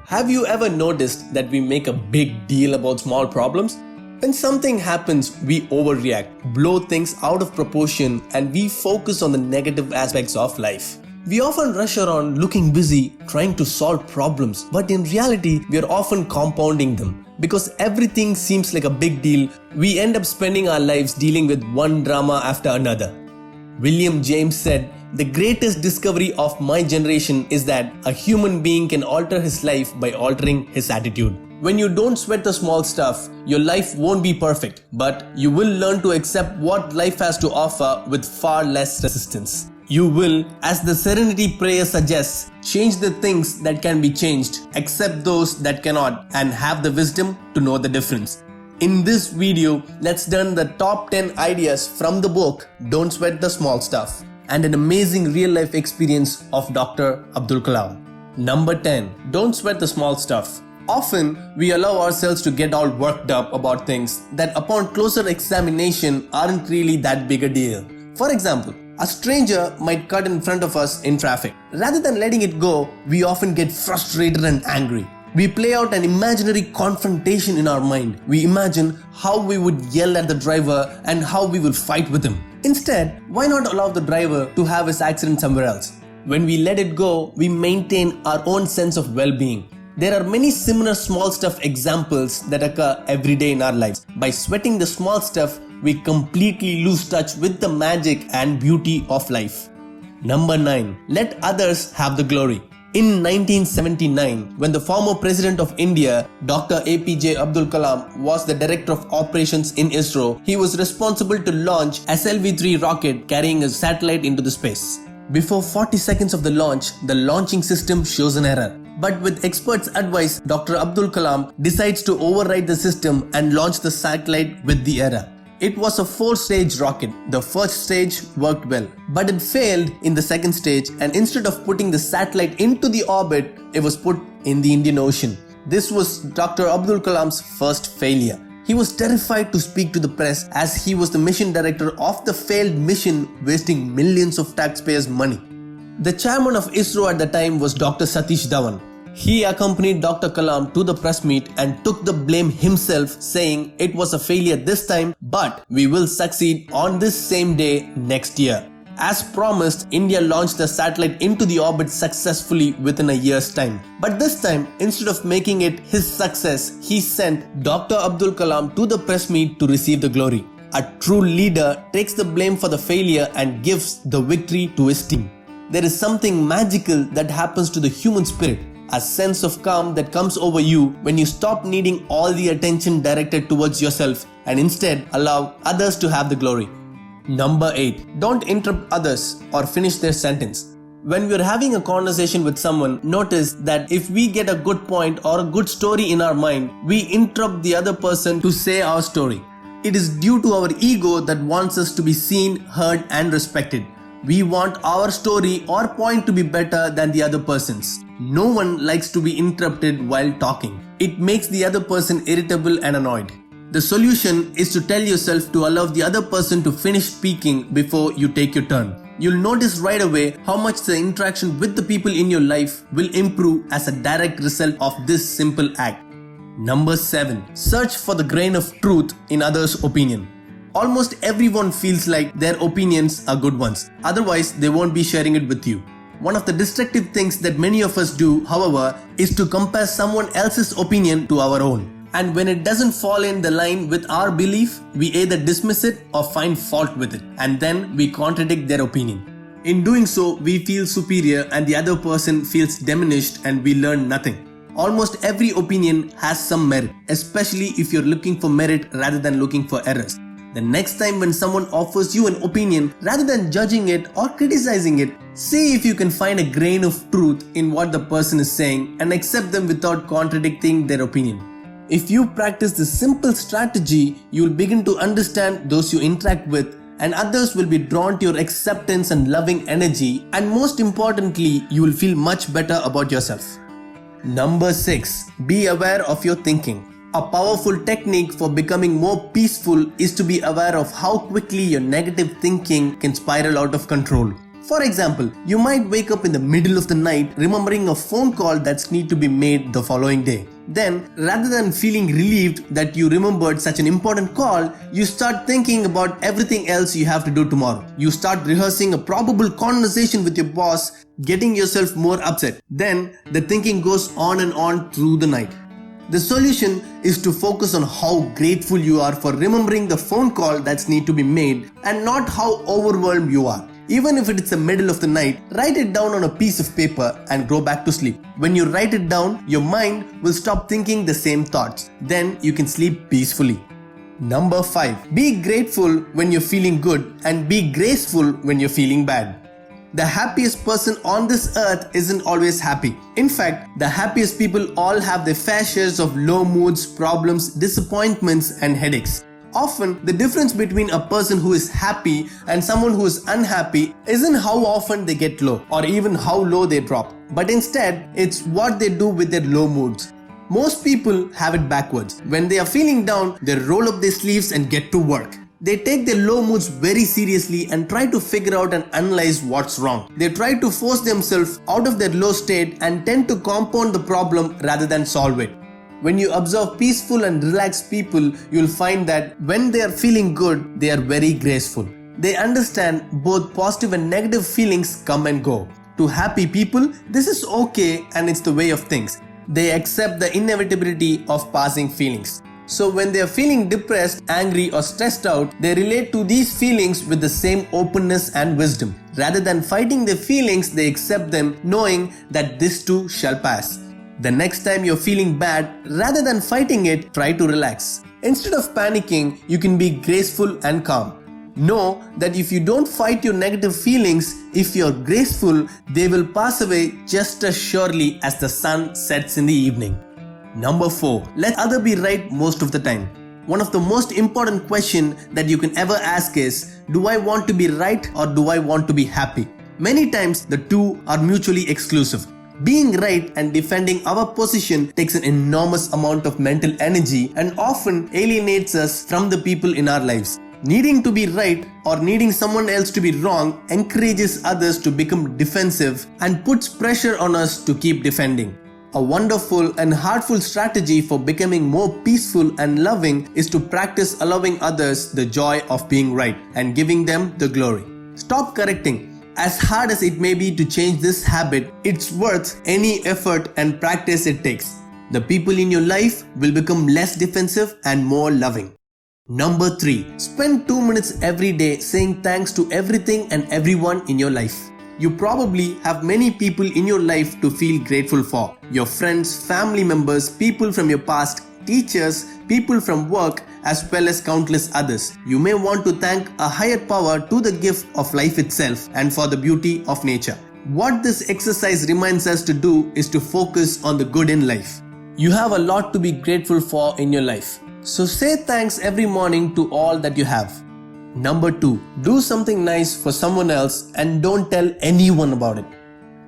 Have you ever noticed that we make a big deal about small problems? When something happens, we overreact, blow things out of proportion, and we focus on the negative aspects of life. We often rush around looking busy, trying to solve problems, but in reality, we are often compounding them. Because everything seems like a big deal, we end up spending our lives dealing with one drama after another. William James said, "The greatest discovery of my generation is that a human being can alter his life by altering his attitude." When you don't sweat the small stuff, your life won't be perfect, but you will learn to accept what life has to offer with far less resistance. You will, as the Serenity Prayer suggests, change the things that can be changed, accept those that cannot, and have the wisdom to know the difference. In this video, let's learn the top 10 ideas from the book Don't Sweat the Small Stuff and an amazing real-life experience of Dr. Abdul Kalam. Number 10. Don't sweat the small stuff. Often, we allow ourselves to get all worked up about things that upon closer examination aren't really that big a deal. For example, a stranger might cut in front of us in traffic. Rather than letting it go, we often get frustrated and angry. We play out an imaginary confrontation in our mind. We imagine how we would yell at the driver and how we will fight with him. Instead, why not allow the driver to have his accident somewhere else? When we let it go, we maintain our own sense of well-being. There are many similar small stuff examples that occur every day in our lives. By sweating the small stuff, we completely lose touch with the magic and beauty of life. Number 9. Let others have the glory. In 1979, when the former President of India, Dr. APJ Abdul Kalam, was the Director of Operations in ISRO, he was responsible to launch SLV-3 rocket carrying a satellite into the space. Before 40 seconds of the launch, the launching system shows an error. But with experts' advice, Dr. Abdul Kalam decides to override the system and launch the satellite with the error. It was a 4-stage rocket. The first stage worked well, but it failed in the second stage, and instead of putting the satellite into the orbit, it was put in the Indian Ocean. This was Dr. Abdul Kalam's first failure. He was terrified to speak to the press as he was the mission director of the failed mission, wasting millions of taxpayers' money. The chairman of ISRO at the time was Dr. Satish Dhawan. He accompanied Dr. Kalam to the press meet and took the blame himself, saying it was a failure this time, but we will succeed on this same day next year. As promised, India launched the satellite into the orbit successfully within a year's time. But this time, instead of making it his success, he sent Dr. Abdul Kalam to the press meet to receive the glory. A true leader takes the blame for the failure and gives the victory to his team. There is something magical that happens to the human spirit. A sense of calm that comes over you when you stop needing all the attention directed towards yourself and instead allow others to have the glory. Number 8. Don't interrupt others or finish their sentence. When we're having a conversation with someone, notice that if we get a good point or a good story in our mind, we interrupt the other person to say our story. It is due to our ego that wants us to be seen, heard, and respected. We want our story or point to be better than the other person's. No one likes to be interrupted while talking. It makes the other person irritable and annoyed. The solution is to tell yourself to allow the other person to finish speaking before you take your turn. You'll notice right away how much the interaction with the people in your life will improve as a direct result of this simple act. Number 7. Search for the grain of truth in others' opinion. Almost everyone feels like their opinions are good ones. Otherwise, they won't be sharing it with you. One of the destructive things that many of us do, however, is to compare someone else's opinion to our own. And when it doesn't fall in the line with our belief, we either dismiss it or find fault with it. And then we contradict their opinion. In doing so, we feel superior and the other person feels diminished and we learn nothing. Almost every opinion has some merit, especially if you're looking for merit rather than looking for errors. The next time when someone offers you an opinion, rather than judging it or criticizing it, see if you can find a grain of truth in what the person is saying and accept them without contradicting their opinion. If you practice this simple strategy, you will begin to understand those you interact with, and others will be drawn to your acceptance and loving energy, and most importantly, you will feel much better about yourself. Number 6. Be aware of your thinking. A powerful technique for becoming more peaceful is to be aware of how quickly your negative thinking can spiral out of control. For example, you might wake up in the middle of the night remembering a phone call that's need to be made the following day. Then, rather than feeling relieved that you remembered such an important call, you start thinking about everything else you have to do tomorrow. You start rehearsing a probable conversation with your boss, getting yourself more upset. Then, the thinking goes on and on through the night. The solution is to focus on how grateful you are for remembering the phone call that's need to be made and not how overwhelmed you are. Even if it's the middle of the night, write it down on a piece of paper and go back to sleep. When you write it down, your mind will stop thinking the same thoughts. Then you can sleep peacefully. Number 5. Be grateful when you're feeling good and be graceful when you're feeling bad. The happiest person on this earth isn't always happy. In fact, the happiest people all have their fair shares of low moods, problems, disappointments, and headaches. Often, the difference between a person who is happy and someone who is unhappy isn't how often they get low or even how low they drop, but instead, it's what they do with their low moods. Most people have it backwards. When they are feeling down, they roll up their sleeves and get to work. They take their low moods very seriously and try to figure out and analyze what's wrong. They try to force themselves out of their low state and tend to compound the problem rather than solve it. When you observe peaceful and relaxed people, you'll find that when they are feeling good, they are very graceful. They understand both positive and negative feelings come and go. To happy people, this is okay and it's the way of things. They accept the inevitability of passing feelings. So when they are feeling depressed, angry or stressed out, they relate to these feelings with the same openness and wisdom. Rather than fighting their feelings, they accept them knowing that this too shall pass. The next time you're feeling bad, rather than fighting it, try to relax. Instead of panicking, you can be graceful and calm. Know that if you don't fight your negative feelings, if you're graceful, they will pass away just as surely as the sun sets in the evening. Number 4. Let others be right most of the time. One of the most important questions that you can ever ask is, do I want to be right or do I want to be happy? Many times the two are mutually exclusive. Being right and defending our position takes an enormous amount of mental energy and often alienates us from the people in our lives. Needing to be right or needing someone else to be wrong encourages others to become defensive and puts pressure on us to keep defending. A wonderful and heartful strategy for becoming more peaceful and loving is to practice allowing others the joy of being right and giving them the glory. Stop correcting. As hard as it may be to change this habit, it's worth any effort and practice it takes. The people in your life will become less defensive and more loving. Number 3. Spend 2 minutes every day saying thanks to everything and everyone in your life. You probably have many people in your life to feel grateful for. Your friends, family members, people from your past, teachers, people from work, as well as countless others. You may want to thank a higher power to the gift of life itself and for the beauty of nature. What this exercise reminds us to do is to focus on the good in life. You have a lot to be grateful for in your life. So say thanks every morning to all that you have. Number 2. Do something nice for someone else and don't tell anyone about it.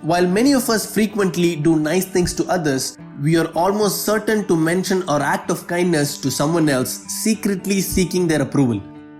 While many of us frequently do nice things to others, we are almost certain to mention our act of kindness to someone else, secretly seeking their approval.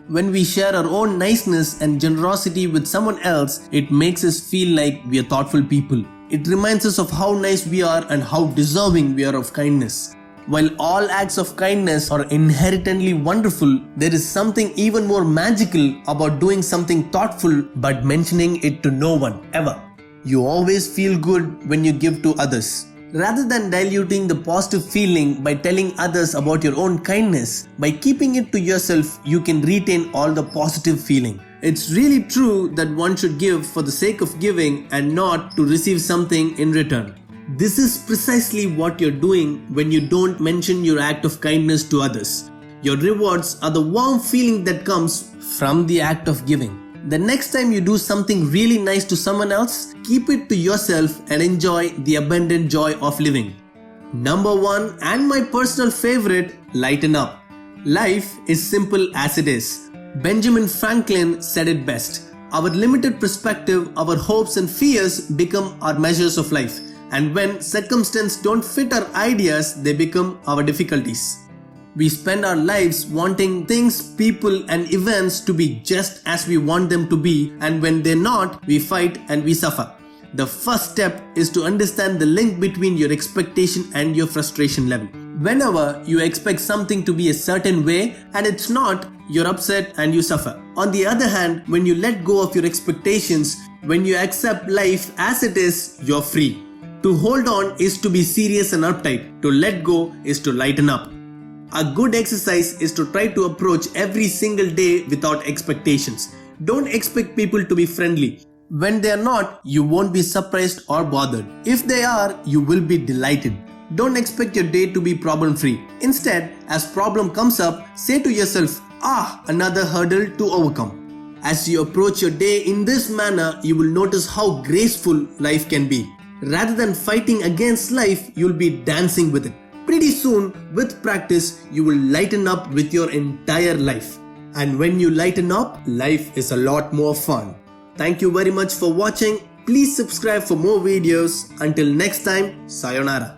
When we share our own niceness and generosity with someone else, it makes us feel like we are thoughtful people. It reminds us of how nice we are and how deserving we are of kindness. While all acts of kindness are inherently wonderful, there is something even more magical about doing something thoughtful but mentioning it to no one, ever. You always feel good when you give to others. Rather than diluting the positive feeling by telling others about your own kindness, by keeping it to yourself, you can retain all the positive feeling. It's really true that one should give for the sake of giving and not to receive something in return. This is precisely what you're doing when you don't mention your act of kindness to others. Your rewards are the warm feeling that comes from the act of giving. The next time you do something really nice to someone else, keep it to yourself and enjoy the abundant joy of living. Number 1 and my personal favorite, lighten up. Life is simple as it is. Benjamin Franklin said it best. Our limited perspective, our hopes and fears become our measures of life. And when circumstances don't fit our ideas, they become our difficulties. We spend our lives wanting things, people, and events to be just as we want them to be, and when they're not, we fight and we suffer. The first step is to understand the link between your expectation and your frustration level. Whenever you expect something to be a certain way and it's not, you're upset and you suffer. On the other hand, when you let go of your expectations, when you accept life as it is, you're free. To hold on is to be serious and uptight. To let go is to lighten up. A good exercise is to try to approach every single day without expectations. Don't expect people to be friendly. When they are not, you won't be surprised or bothered. If they are, you will be delighted. Don't expect your day to be problem-free. Instead, as problem comes up, say to yourself, another hurdle to overcome. As you approach your day in this manner, you will notice how graceful life can be. Rather than fighting against life, you'll be dancing with it. Pretty soon, with practice, you will lighten up with your entire life. And when you lighten up, life is a lot more fun. Thank you very much for watching. Please subscribe for more videos. Until next time, sayonara.